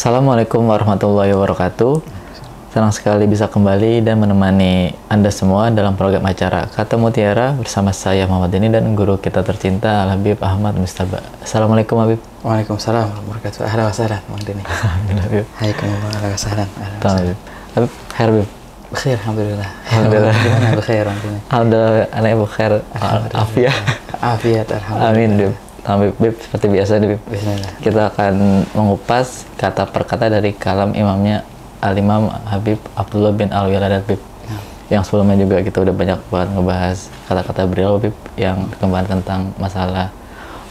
Assalamualaikum warahmatullahi wabarakatuh. Senang sekali bisa kembali dan menemani Anda semua dalam program acara Kata Mutiara bersama saya Muhammad Deni dan guru kita tercinta Al-Habib Ahmad Mustaba. Assalamualaikum Habib. Waalaikumsalam warahmatullahi wabarakatuh. Ahlan wa sahlan Bang Deni. Alhamdulillah Habib. Hayakumullah, ahlan wa sahlan. Habib. Habib, khair Habib. Bekhair alhamdulillah. Alhamdulillah. Gimana bekhair Bang Deni? Alhamdulillah, anaknya bekhair. Afiat. Afiat alhamdulillah. Amin Habib. Habib, seperti biasa Habib. Bismillah. Kita akan mengupas kata per kata dari kalam imamnya Al-Imam Habib Abdullah bin Al-Wiladat Habib. Yang sebelumnya juga kita udah banyak banget ngebahas kata-kata beliau Habib yang kembali tentang masalah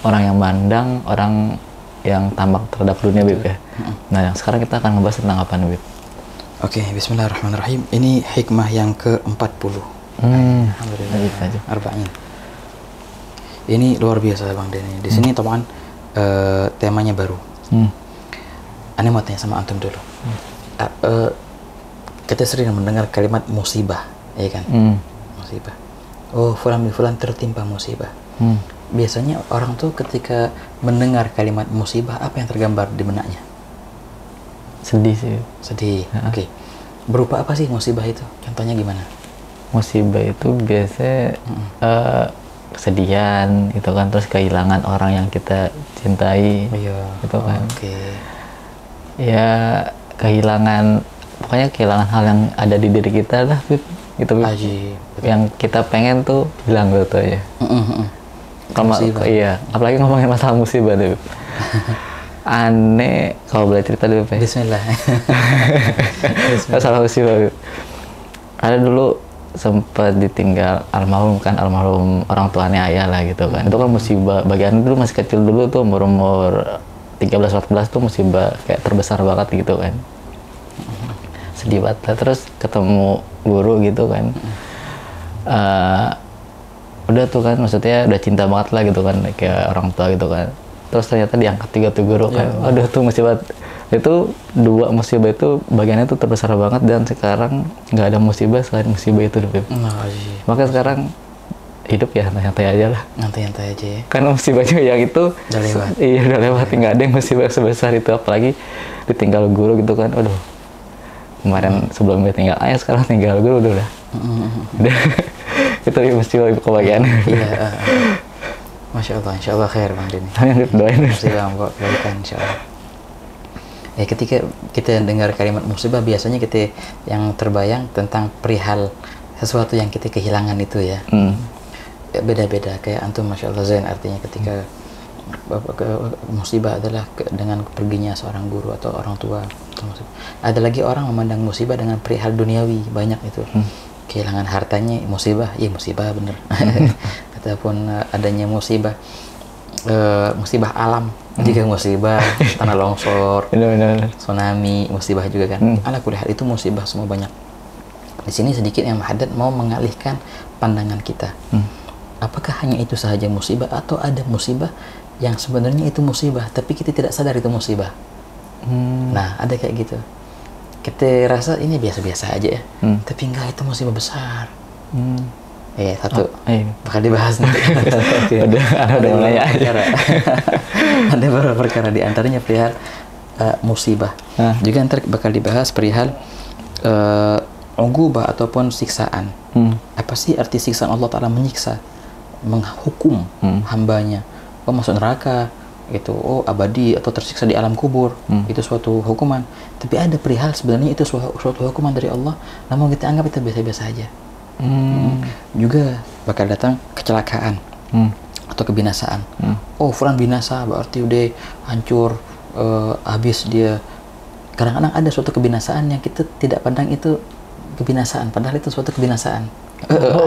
orang yang mandang, orang yang tamak terhadap dunia Habib ya. Nah, yang sekarang kita akan ngebahas tentang apa Habib? Oke, bismillahirrahmanirrahim. Ini hikmah yang ke-40. Alhamdulillah. Arba'in. Ini luar biasa Bang Deni. Di sini teman temanya baru. Aneh mau tanya sama antum dulu. Kita sering mendengar kalimat musibah, ya kan? Musibah. Oh, fulan bin fulan tertimpa musibah. Biasanya orang tuh ketika mendengar kalimat musibah, apa yang tergambar di benaknya? Sedih sih. Sedih. Oke. Berupa apa sih musibah itu? Contohnya gimana? Musibah itu biasanya kesedihan gitu kan, terus kehilangan orang yang kita cintai. Iya. Gitu kan. Oke. Ya, kehilangan, pokoknya kehilangan hal yang ada di diri kita lah Bib. Gitu Bib. Ajib. Yang kita pengen tuh hilang gitu aja. Kalau iya, apalagi ngomongin masalah musibah deh Bib. Aneh kalau boleh cerita dulu Bib. Bismillah. Masalah musibah Bib. Ada dulu sempat ditinggal almarhum orang tuanya ayah lah gitu kan. Itu kan musibah bagi Anda dulu masih kecil dulu tuh umur 13-14 tuh musibah kayak terbesar banget gitu kan. Sedih banget. Terus ketemu guru gitu kan. Udah tuh kan, maksudnya udah cinta banget lah gitu kan, kayak orang tua gitu kan. Terus ternyata diangkat juga tuh guru kan. Aduh tuh musibah. Itu dua musibah itu bagiannya tuh terbesar banget, dan sekarang nggak ada musibah selain musibah itu Bib. Maka sekarang hidup ya santai aja lah. Santai aja ya. Karena musibahnya yang itu udah lewat. Iya udah lewat, nggak ada yang musibah sebesar itu, apalagi ditinggal guru gitu kan. Aduh, kemarin sebelum ditinggal ayah, sekarang tinggal guru udah. Udah. Itu musibah kebahagiaan. Iya. Masya Allah, insya Allah khair Bang Deni. Doain. Musibah kok kebaikan insya Allah. Ya, ketika kita dengar kalimat musibah, biasanya kita yang terbayang tentang perihal sesuatu yang kita kehilangan itu ya. Ya, beda-beda kayak antum Masya Allah Zain, artinya ketika musibah adalah dengan perginya seorang guru atau orang tua. Ada lagi orang memandang musibah dengan perihal duniawi, banyak itu. Kehilangan hartanya musibah, iya musibah bener. Ataupun adanya musibah musibah alam, jika musibah tanah longsor, tsunami, musibah juga kan. Ala kulli hal itu musibah semua banyak. Di sini sedikit yang Haddad mau mengalihkan pandangan kita. Apakah hanya itu saja musibah, atau ada musibah yang sebenarnya itu musibah tapi kita tidak sadar itu musibah? Nah, ada kayak gitu. Kita rasa ini biasa-biasa aja ya, tapi enggak, itu musibah besar. Satu bakal dibahas nanti. Ada mulai perkara. Ada beberapa perkara, di antaranya perihal musibah. Juga nanti bakal dibahas perihal ugubah ataupun siksaan. Apa sih arti siksaan? Allah Ta'ala menyiksa, menghukum hambanya. Oh, masuk neraka itu, oh abadi atau tersiksa di alam kubur, itu suatu hukuman. Tapi ada perihal sebenarnya itu suatu hukuman dari Allah, namun kita anggap itu biasa-biasa aja. Juga bakal datang kecelakaan atau kebinasaan. Oh, fulan binasa, berarti udah hancur, habis dia. Kadang-kadang ada suatu kebinasaan yang kita tidak pandang itu kebinasaan, padahal itu suatu kebinasaan.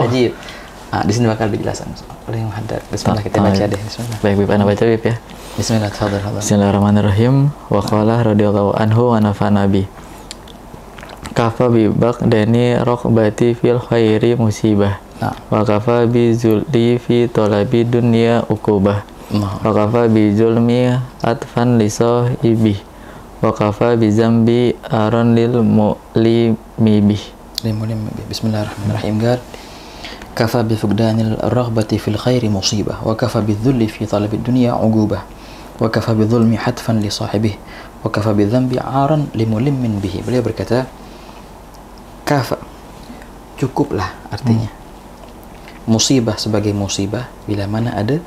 Ajib. Di sini bakal dijelaskan oleh yang Haddad. Bismillah, kita baca deh. Bismillah. Baik Bib, Anda baca Bib ya. Bismillah. Bismillahirrahmanirrahim. Wa qala radhiyallahu anhu wa nafa'ana bi. Kafa bi baqdani raqbati fil khairi musibah. Wa kafa bi zulli fi talabi dunya uqubah. Wa kafa bi zulmi atfan li sahibi. Wa kafa bi zambi aran lil mu'limi bih. Bismillahirrahmanirrahim. Kafa bi fuqdanil raghbati fil khairi musibah wa kafa bi dhulli fi talabi dunya uqubah wa kafa bi dhulmi hatfan li sahibihi wa kafa bidzambi 'aran limulimmin bihi. Beliau berkata, kafa, cukuplah artinya. Musibah sebagai musibah bila mana ada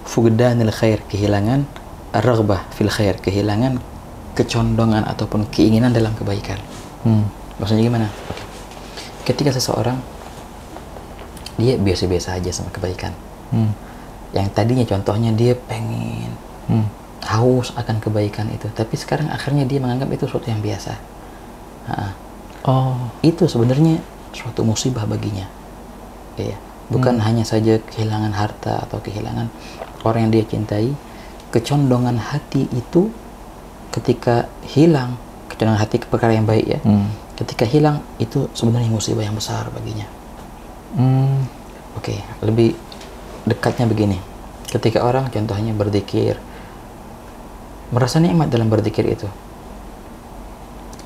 fugdanil khair, kehilangan raghbah fil khair, kehilangan kecondongan ataupun keinginan dalam kebaikan. Maksudnya gimana? Ketika seseorang dia biasa-biasa aja sama kebaikan, yang tadinya contohnya dia pengen haus akan kebaikan itu, tapi sekarang akhirnya dia menganggap itu sesuatu yang biasa. Itu sebenarnya suatu musibah baginya. Iya. Bukan hanya saja kehilangan harta atau kehilangan orang yang dia cintai, kecondongan hati itu ketika hilang, kecondongan hati ke perkara yang baik ya, ketika hilang itu sebenarnya musibah yang besar baginya. Oke, lebih dekatnya begini, ketika orang contohnya berzikir, merasa nikmat dalam berzikir itu,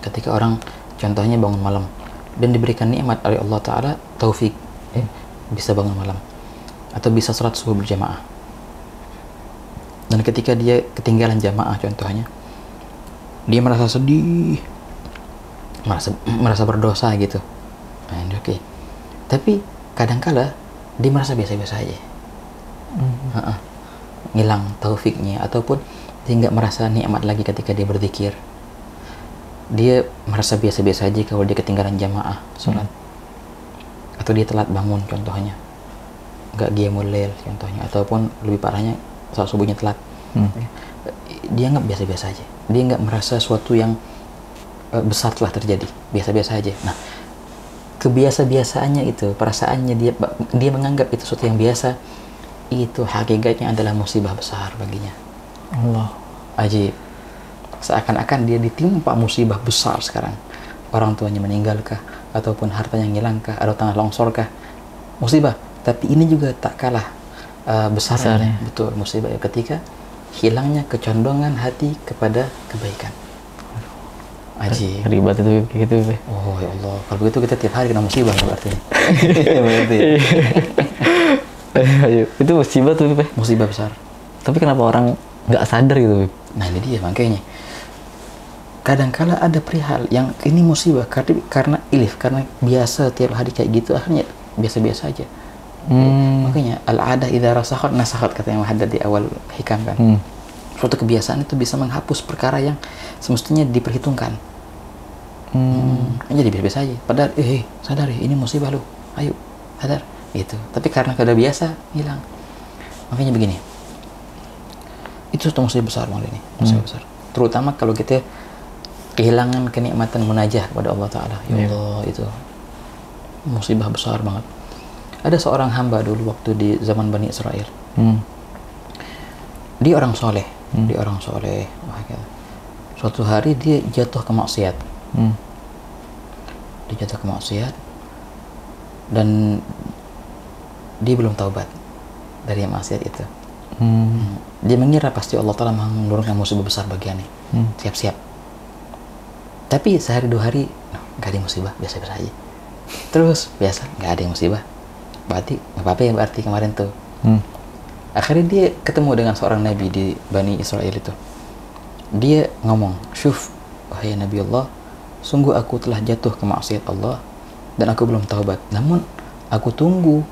ketika orang contohnya bangun malam dan diberikan nikmat oleh Allah Ta'ala, taufik, bisa bangun malam atau bisa sholat subuh berjamaah, dan ketika dia ketinggalan jamaah contohnya, dia merasa sedih, merasa berdosa gitu. Oke. Tapi kadangkala dia merasa biasa-biasa aja, ngilang taufiknya, ataupun dia nggak merasa nikmat lagi ketika dia berzikir. Dia merasa biasa-biasa aja kalau dia ketinggalan jamaah sholat, atau dia telat bangun contohnya, nggak qiyamul lail contohnya, ataupun lebih parahnya sholat subuhnya telat. Dia nggak biasa-biasa aja, dia nggak merasa sesuatu yang besar telah terjadi, biasa-biasa aja. Nah, kebiasa-biasaannya itu, perasaannya dia menganggap itu sesuatu yang biasa, itu hakikatnya adalah musibah besar baginya. Allah, ajib. Seakan-akan dia ditimpa musibah besar sekarang. Orang tuanya meninggalkah, ataupun hartanya ngilangkah, atau tanah longsorkah, musibah. Tapi ini juga tak kalah besarnya. Betul, musibah ketika hilangnya kecondongan hati kepada kebaikan. Ajib. Ribet itu kayak gitu. Oh ya Allah, kalau begitu kita tiap hari kena musibah berarti. Itu musibah tuh, musibah besar. Tapi kenapa orang nggak sadar gitu? Nah ini dia makanya. Kadangkala ada perihal yang ini musibah karena karena biasa tiap hari kayak gitu, akhirnya biasa-biasa aja. Makanya al-adah idza rasakhat nasakhat, kata yang Muhaddad di awal hikam kan. Suatu kebiasaan itu bisa menghapus perkara yang semestinya diperhitungkan. Jadi biasa aja. Padahal sadar ya, ini musibah lu. Ayo, sadar. Gitu. Tapi karena sudah biasa, hilang. Makanya begini. Itu suatu musibah besar malah ini. Musibah besar. Terutama kalau kita kehilangan kenikmatan munajah kepada Allah Ta'ala. Ya Allah, itu musibah besar banget. Ada seorang hamba dulu waktu di zaman Bani Israel. Dia orang soleh. Dia orang soleh. Suatu hari dia jatuh ke maksiat. Dia jatuh ke maksiat dan dia belum taubat dari maksiat itu. Dia mengira pasti Allah Ta'ala menurunkan musibah besar bagiannya. Siap-siap. Tapi sehari dua hari nggak ada musibah, biasa-biasa aja. Terus biasa nggak ada musibah. Berarti nggak apa-apa ya, berarti kemarin tuh. Akhirnya dia ketemu dengan seorang nabi di Bani Israel itu. Dia ngomong, "Syuf, wahai Nabi Allah, sungguh aku telah jatuh ke maksiat Allah dan aku belum taubat. Namun aku tunggu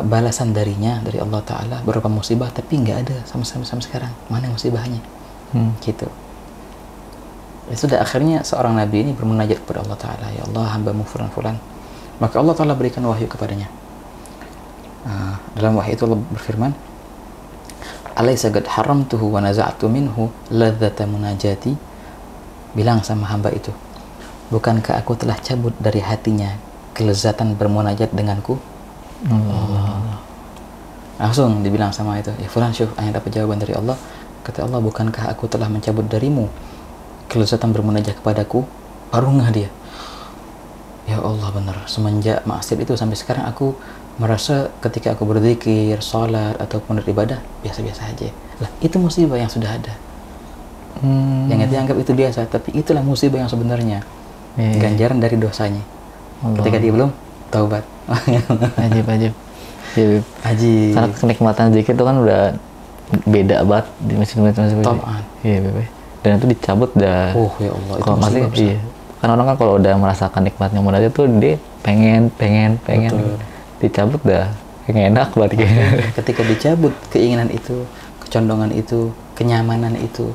balasan darinya, dari Allah Ta'ala, beberapa musibah, tapi nggak ada sama sekarang. Mana musibahnya?" Gitu. Ya sudah, akhirnya seorang nabi ini bermunajat kepada Allah Ta'ala, "Ya Allah, hambamu fulan-fulan." Maka Allah Ta'ala berikan wahyu kepadanya. Dalam wahyu itu Allah berfirman, "Alaysa qad haramtuhu wa naza'tu minhu ladzata munajati." Bilang sama hamba itu, bukankah aku telah cabut dari hatinya kelezatan bermunajat denganku? Langsung dibilang sama itu, "Ya fulan, syuf, hanya dapat jawaban dari Allah." Kata Allah, "Bukankah aku telah mencabut darimu kelezatan bermunajat kepadaku?" Baru ngeh dia, ya Allah, benar, semenjak maksiat itu sampai sekarang aku merasa ketika aku berzikir, salat ataupun beribadah biasa-biasa aja. Lah, itu musibah yang sudah ada. Yang dianggap itu biasa, tapi itulah musibah yang sebenarnya. Ganjaran dari dosanya. Ketika dia belum taubat. Ajib. Ajib. Karena kenikmatan zikir itu kan udah beda banget di masing-masing. Tomaan. Iya, Bebe. dan itu dicabut dah. Oh ya Allah, itu kalau masih musibah besar. iya. Kan orang kan kalau udah merasakan nikmatnya mudah itu dia pengen Betul. dicabut dah kayak enak banget kayaknya. Ketika dicabut keinginan itu, kecondongan itu, kenyamanan itu,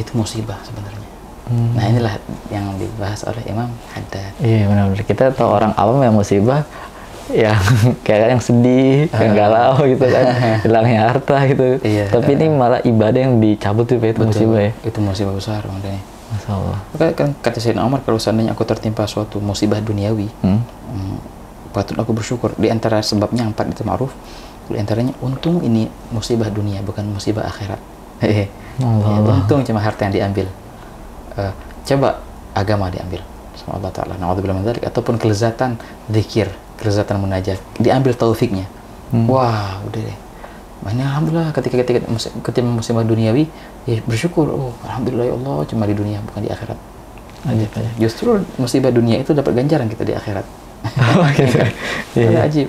itu musibah sebenarnya. Nah inilah yang dibahas oleh Imam Haddad. Iya benar-benar, kita tahu orang awam yang musibah yang kayak yang sedih, yang galau gitu kan, hilangnya harta gitu. Iya. Tapi ini malah ibadah yang dicabut itu musibah ya. Itu musibah besar Bang Denny. Masya Allah. Maka kan kata Sayyidina Umar, kalau seandainya aku tertimpa suatu musibah duniawi, patut aku bersyukur. Di antara sebabnya 4 itu ma'ruf. Di antaranya untung ini musibah dunia, bukan musibah akhirat. Untung cuma harta yang diambil. Coba agama diambil sama Allah Ta'ala, na'udzubillah min dzalik, ataupun kelezatan zikir, kelezatan munajat, diambil taufiknya. Wah, udah deh. Ini alhamdulillah ketika musibah duniawi, ya bersyukur. Oh, alhamdulillah ya Allah, cuma di dunia bukan di akhirat. Ajib aja. Justru musibah dunia itu dapat ganjaran kita di akhirat. Gitu. Iya. Ajib.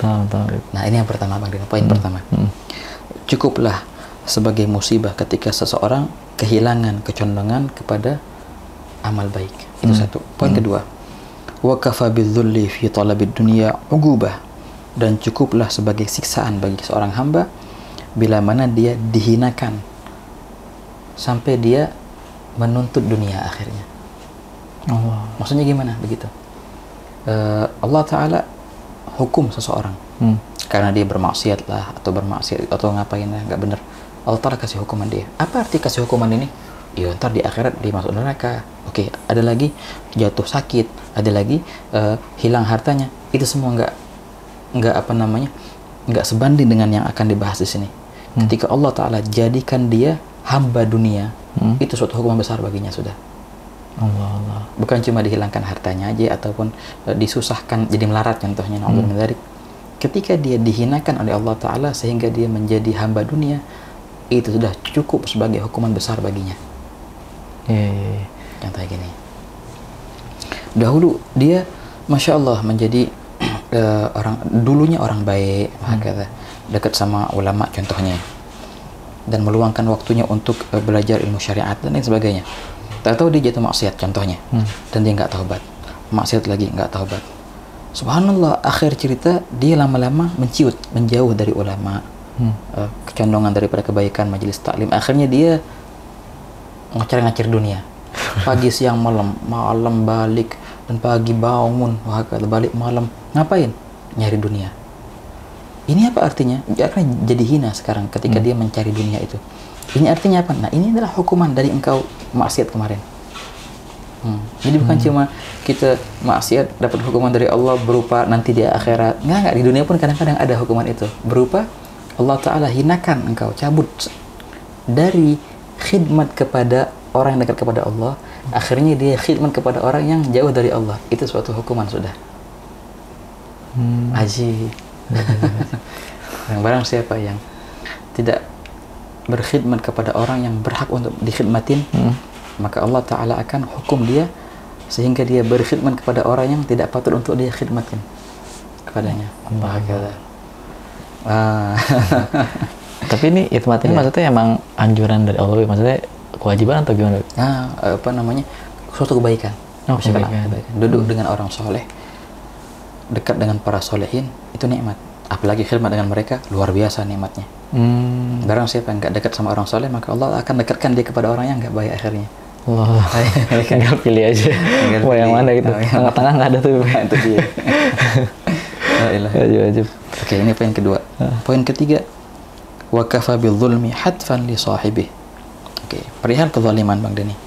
Tahu. Nah, ini yang pertama Bang Dino, poin pertama. Cukuplah sebagai musibah ketika seseorang kehilangan kecondongan kepada amal baik. Itu satu. Poin kedua, wa kafa bidzulli fi talabid dunya ugubah, dan cukuplah sebagai siksaan bagi seorang hamba bila mana dia dihinakan sampai dia menuntut dunia akhirnya. Allah. Maksudnya gimana begitu? Allah Ta'ala hukum seseorang karena dia bermaksiat lah, atau bermaksiat atau ngapain lah, nggak bener. Allah Ta'ala kasih hukuman dia. Apa arti kasih hukuman ini? Ya ntar di akhirat dia masuk neraka. Oke, ada lagi jatuh sakit, ada lagi hilang hartanya. Itu semua nggak sebanding dengan yang akan dibahas di sini. Ketika Allah Ta'ala jadikan dia hamba dunia, itu suatu hukuman besar baginya sudah. Allah. Bukan cuma dihilangkan hartanya aja, ataupun disusahkan jadi melarat contohnya. Ketika dia dihinakan oleh Allah Ta'ala sehingga dia menjadi hamba dunia, itu sudah cukup sebagai hukuman besar baginya. Iya. Contohnya gini, dahulu dia Masya Allah menjadi dulunya orang baik, dekat sama ulama contohnya, dan meluangkan waktunya untuk belajar ilmu syariat dan lain sebagainya. Tahu-tahu dia jatuh maksiat contohnya, dan dia nggak taubat, maksiat lagi nggak taubat. Subhanallah, akhir cerita dia lama-lama menjauh dari ulama, kecondongan daripada kebaikan, majelis taklim. Akhirnya dia ngacir dunia, pagi siang malam balik, dan pagi bangun, balik malam, ngapain? Nyari dunia. Ini apa artinya? Dia akan jadi hina sekarang ketika dia mencari dunia itu. Ini artinya apa? Nah, ini adalah hukuman dari engkau maksiat kemarin. Jadi bukan cuma kita maksiat dapat hukuman dari Allah berupa nanti di akhirat. Nggak, di dunia pun kadang-kadang ada hukuman itu berupa Allah Ta'ala hinakan engkau, cabut dari khidmat kepada orang yang dekat kepada Allah, akhirnya dia khidmat kepada orang yang jauh dari Allah. Itu suatu hukuman sudah. Ajib. Yang barang siapa yang tidak berkhidmat kepada orang yang berhak untuk dikhidmatin, maka Allah Ta'ala akan hukum dia sehingga dia berkhidmat kepada orang yang tidak patut untuk dia khidmatkan kepadanya. Tapi ini khidmat ini maksudnya emang anjuran dari Allah, maksudnya kewajiban atau gimana? Suatu kebaikan. Kebaikan. Duduk dengan orang soleh, dekat dengan para solehin, itu nikmat. Apalagi khidmat dengan mereka, luar biasa nikmatnya. Barang siapa yang nggak dekat sama orang soleh, maka Allah akan dekatkan dia kepada orang yang nggak baik akhirnya. Allah. Tinggal pilih aja. Mau yang mana gitu. Tengah-tengah nggak ada tuh. Itu dia. Wajib. Oke, ini poin kedua. Poin ketiga, wa kafa bidzulmi hatfan li sahibih. Oke, perihal kezaliman Bang Denny.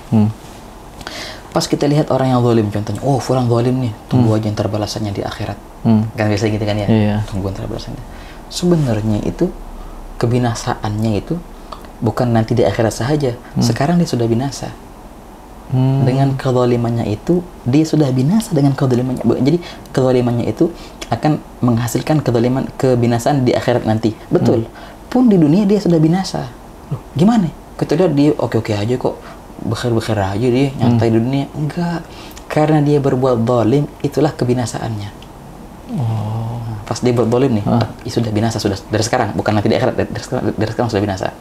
Pas kita lihat orang yang zalim contohnya, oh fulan zalim nih, tunggu aja ntar balasannya di akhirat. Kan biasa gitu kan ya? Iya. Tunggu ntar balasannya. Sebenarnya itu kebinasaannya itu bukan nanti di akhirat saja. Sekarang dia sudah binasa. Dengan kezalimannya itu dia sudah binasa dengan kezalimannya. Jadi kezalimannya itu akan menghasilkan kebinasaan di akhirat nanti. Betul. Pun di dunia dia sudah binasa. Loh, gimana? Ketika dia oke-oke aja kok, bekir-bekir aja dia nyantai di dunia. Enggak. Karena dia berbuat zalim, itulah kebinasaannya. Pas dia berzalim nih, sudah binasa sudah dari sekarang, bukan nanti di akhirat, dari sekarang sudah binasa.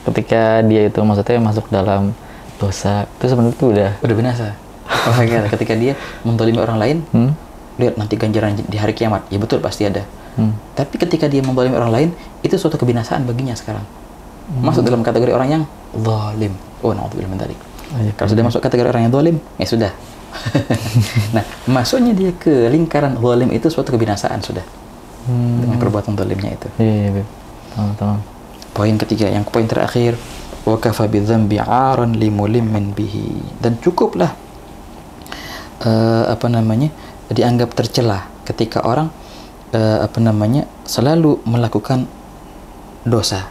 ketika dia itu maksudnya masuk dalam dosa itu sebenarnya itu udah binasa. Oh, ketika dia mendolimi orang lain, lihat nanti ganjaran di hari kiamat. Ya betul, pasti ada. Tapi ketika dia mendolimi orang lain, itu suatu kebinasaan baginya sekarang. Masuk dalam kategori orang yang zalim. Oh, na'udzubillah min dzalik. Kalau sudah masuk kategori orang yang zalim, ya sudah. Nah, masuknya dia ke lingkaran zalim itu suatu kebinasaan sudah. Dengan perbuatan zalimnya itu. Iya, teman-teman. Poin ketiga, yang poin terakhir, wa kafa bidzambi 'aran limulimmin bihi. Dan cukuplah dianggap tercela ketika orang selalu melakukan dosa.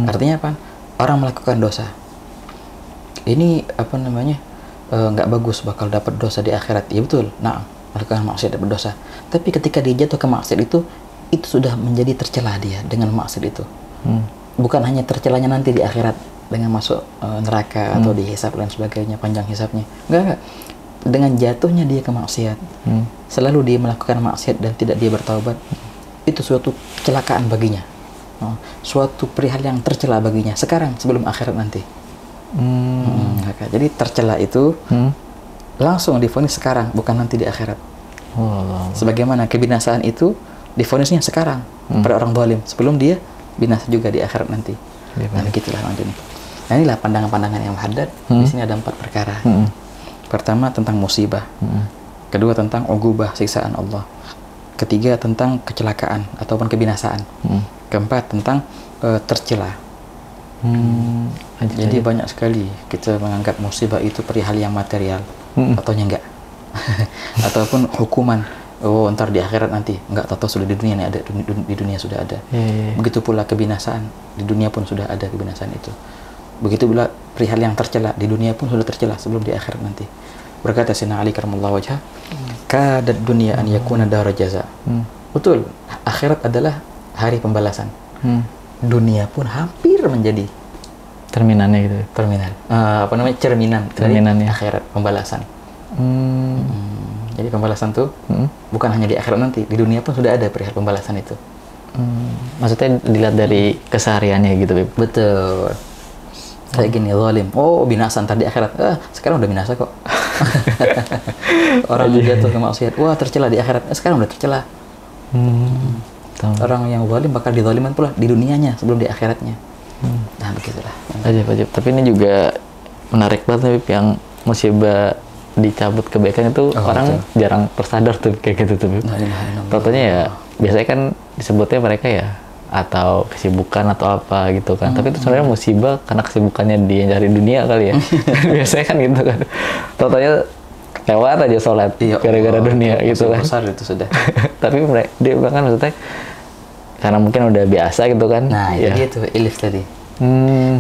Artinya apa? Orang melakukan dosa. Ini nggak bagus, bakal dapat dosa di akhirat. Ya betul. Nah, melakukan maksiat dapat dosa. Tapi ketika dia jatuh ke maksiat itu sudah menjadi tercela dia dengan maksiat itu. Bukan hanya tercelanya nanti di akhirat dengan masuk neraka atau dihisab dan sebagainya, panjang hisabnya. Enggak. Dengan jatuhnya dia ke maksiat, selalu dia melakukan maksiat dan tidak dia bertaubat, itu suatu kecelakaan baginya, suatu perihal yang tercela baginya sekarang sebelum akhirat nanti. Jadi tercela itu langsung divonis sekarang, bukan nanti di akhirat. Sebagaimana kebinasaan itu divonisnya sekarang pada orang zalim, sebelum dia binasa juga di akhirat nanti. Nah, begitulah nanti. Nah, inilah pandangan-pandangan yang muhaddad. Di sini ada 4 perkara. Pertama tentang musibah, kedua tentang ugubah, siksaan Allah, ketiga tentang kecelakaan ataupun kebinasaan, keempat tentang tercela. Jadi banyak sekali kita menganggap musibah itu perihal yang material, ataunya enggak. Ataupun hukuman, oh ntar di akhirat nanti, enggak, tahu sudah di dunia ini ada, di dunia sudah ada. Begitu pula kebinasaan, di dunia pun sudah ada kebinasaan itu. Begitu pula perihal yang tercela, di dunia pun sudah tercela sebelum di akhirat nanti. Berkata Sayyidina Ali karramallahu wajhah, kadat dunia an yakuna dara jaza. Betul, akhirat adalah hari pembalasan. Dunia pun hampir menjadi terminannya gitu. Cerminan dari akhirat, pembalasan. Jadi pembalasan tuh bukan hanya di akhirat nanti, di dunia pun sudah ada perihal pembalasan itu. Maksudnya dilihat dari kesehariannya gitu, Beb. Betul. Kayak gini, zalim, oh binasa ntar di akhirat. Sekarang udah binasa kok. Orang jatuh ke maksiat, wah tercela di akhirat. Sekarang udah tercela. Orang yang zalim bakal dizaliman pula di dunianya sebelum di akhiratnya. Nah, begitulah. Ajib. Tapi ini juga menarik banget, Beb, yang musibah dicabut kebaikan itu orang jarang tersadar tuh kayak gitu tuh, Beb. Contohnya ya biasanya kan disebutnya mereka ya atau kesibukan atau apa gitu kan, tapi itu sebenarnya musibah karena kesibukannya dia cari dunia kali ya. Biasanya kan gitu kan, contohnya lewat aja sholat gara-gara dunia gitu kan. Besar itu sudah. Tapi dia bahkan maksudnya karena mungkin udah biasa gitu kan. Nah ya. Itu ilif tadi.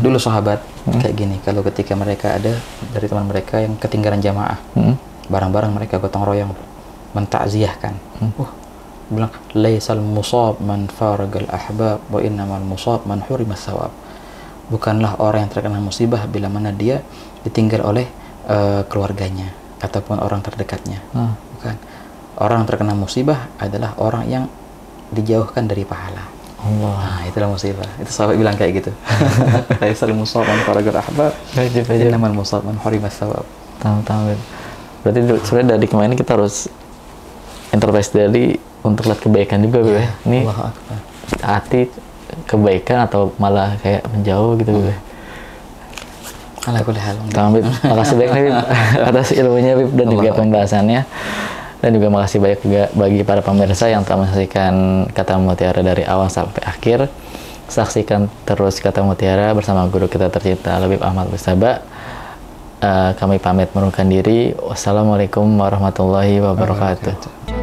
Dulu sahabat kayak gini, kalau ketika mereka ada dari teman mereka yang ketinggalan jamaah, barang-barang mereka gotong royong mentakziahkan. Bilang laisal musab man faragal ahbab wa innamal musab man hurimas thawab. Bukanlah orang yang terkena musibah bila mana dia ditinggal oleh keluarganya ataupun orang terdekatnya. Bukan. Orang yang terkena musibah adalah orang yang dijauhkan dari pahala. Nah, itulah musibah. Itu sahabat bilang kayak gitu. Laisal musab man faragal ahbab wa innamal musab man hurimas thawab. Tahu. Berarti sebenarnya dari kemarin kita harus intervensi dari untuk lihat kebaikan juga, Beb. Ini hati kebaikan atau malah kayak menjauh gitu, Beb. Beb. Makasih banyak nih, Beb, atas ilmunya, Beb, dan juga pembahasannya. Dan juga makasih banyak juga bagi para pemirsa yang telah menyaksikan Kata Mutiara dari awal sampai akhir. Saksikan terus Kata Mutiara bersama guru kita tercinta Habib Ahmad Mustaba. Kami pamit menurunkan diri. Wassalamualaikum warahmatullahi wabarakatuh.